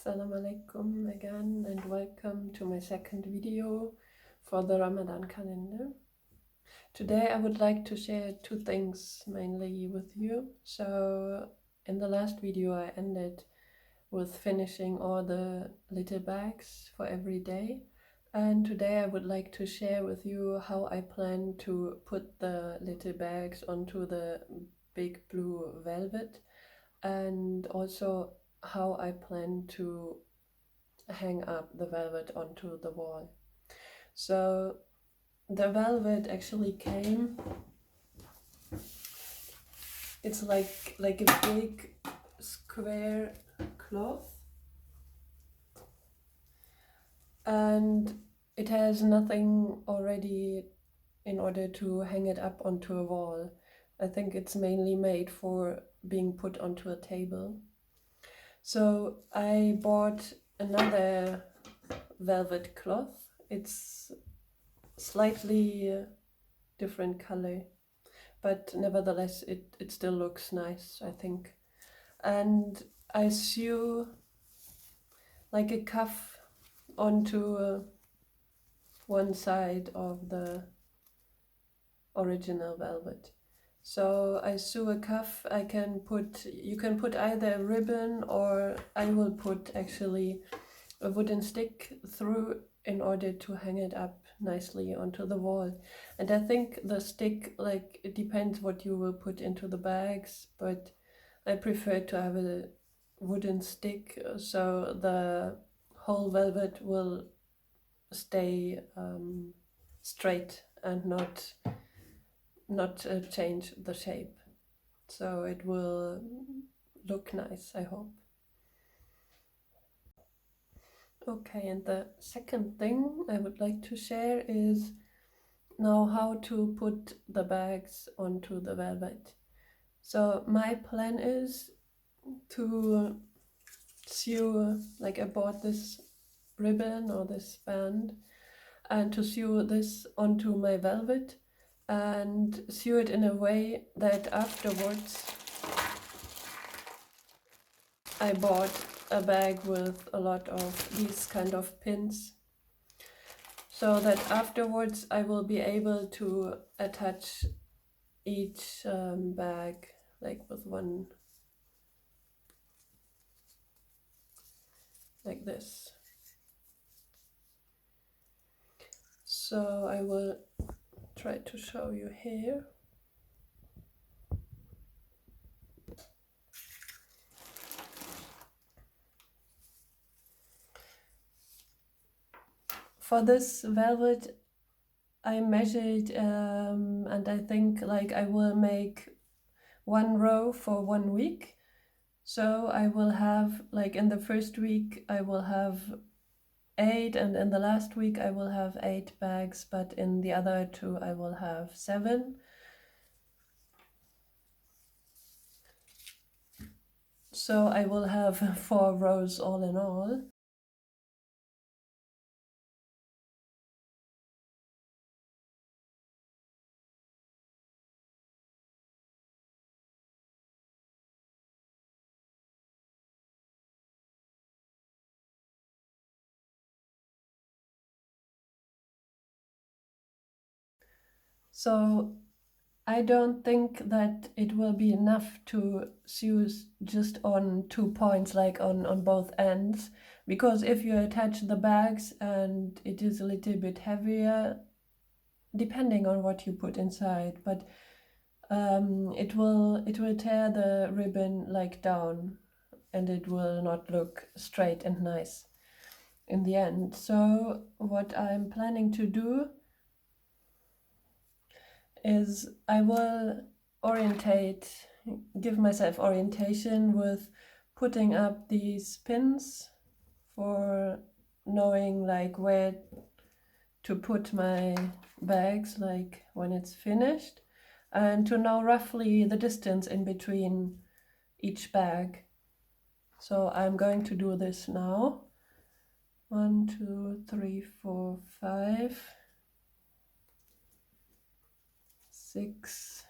Assalamu alaikum again and welcome to my second video for the Ramadan calendar. Today I would like to share two things mainly with you. So in the last video I ended with finishing all the little bags for every day, and today I would like to share with you how I plan to put the little bags onto the big blue velvet, and also how I plan to hang up the velvet onto the wall. So the velvet actually came, it's like a big square cloth, and it has nothing already in order to hang it up onto a wall. I think it's mainly made for being put onto a table. So I bought another velvet cloth. It's slightly different color, but nevertheless it still looks nice, I think. And I sew like a cuff onto one side of the original velvet. So I sew a cuff. You can put either a ribbon, or I will put actually a wooden stick through in order to hang it up nicely onto the wall. And I think the stick, like, it depends what you will put into the bags, but I prefer to have a wooden stick so the whole velvet will stay straight and not change the shape, so it will look nice, I hope. Okay, and the second thing I would like to share is now how to put the bags onto the velvet. So my plan is to sew, like, I bought this ribbon or this band, and to sew this onto my velvet and sew it in a way that afterwards I bought a bag with a lot of these kind of pins, so that afterwards I will be able to attach each bag like with one, like this. So I will try to show you here. For this velvet I measured and I think like I will make one row for 1 week. So I will have, like, in the first week I will have 8, and in the last week I will have 8 bags, but in the other 2 I will have 7. So I will have 4 rows all in all. So I don't think that it will be enough to sew just on 2 points, like on both ends, because if you attach the bags and it is a little bit heavier, depending on what you put inside, but it will tear the ribbon like down, and it will not look straight and nice in the end. So what I'm planning to do is I will give myself orientation with putting up these pins for knowing like where to put my bags, like when it's finished, and to know roughly the distance in between each bag. So I'm going to do this now. 1, 2, 3, 4, 5, 6,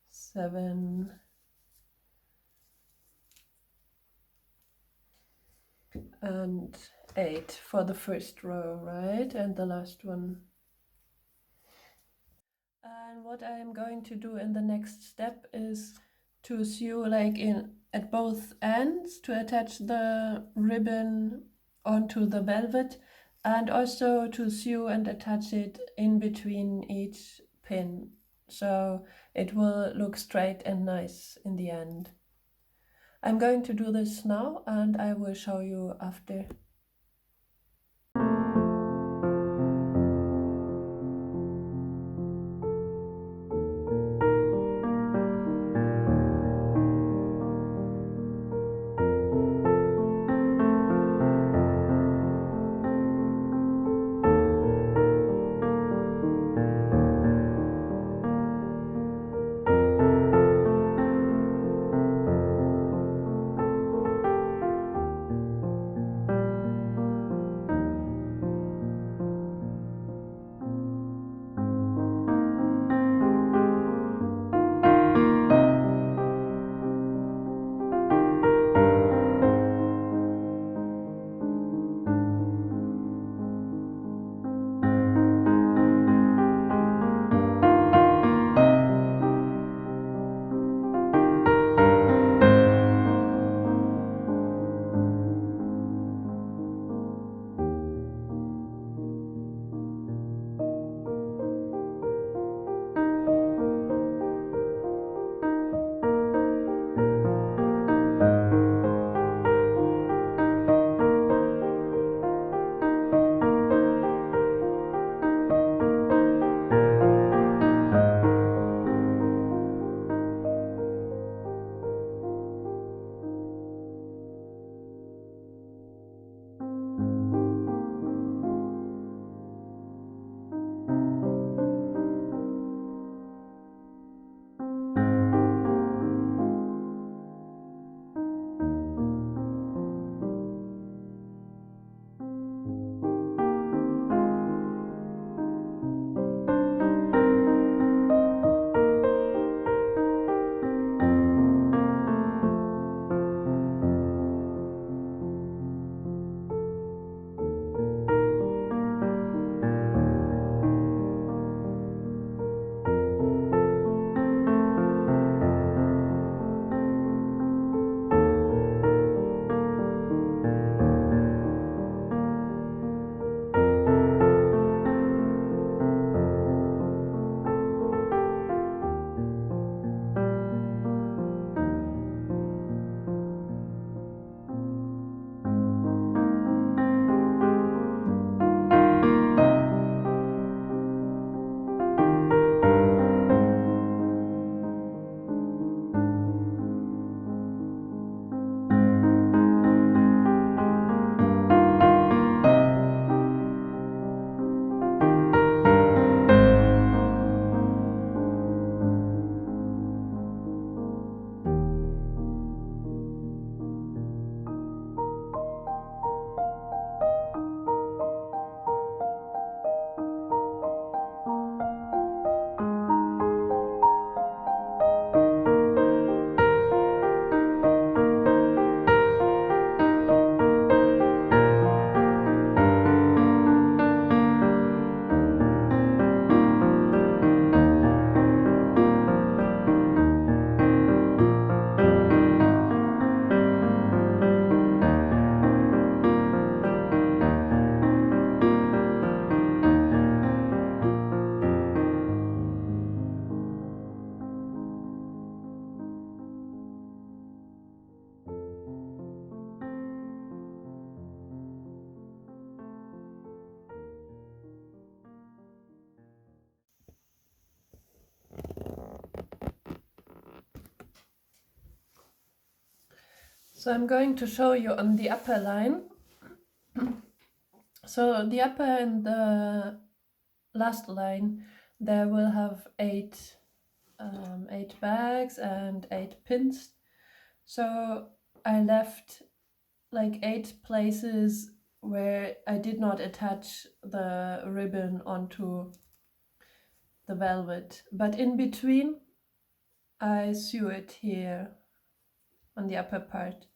7, and 8 for the first row, right? And the last one. And what I am going to do in the next step is to sew like at both ends to attach the ribbon onto the velvet, and also to sew and attach it in between each pin, so it will look straight and nice in the end. I'm going to do this now and I will show you after. So I'm going to show you on the upper line. So the upper and the last line, there will have eight bags and 8 pins. So I left like 8 places where I did not attach the ribbon onto the velvet, but in between I sew it here on the upper part.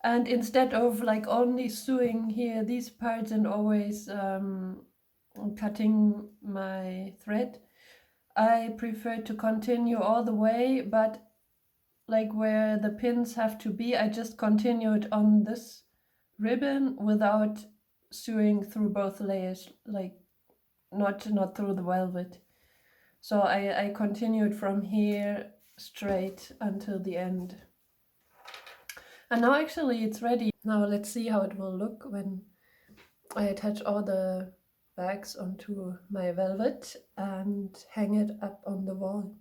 And instead of like only sewing here these parts and always cutting my thread, I prefer to continue all the way, but like where the pins have to be, I just continued on this ribbon without sewing through both layers, like not through the velvet. So I continued from here straight until the end. And now actually it's ready. Now let's see how it will look when I attach all the bags onto my velvet and hang it up on the wall.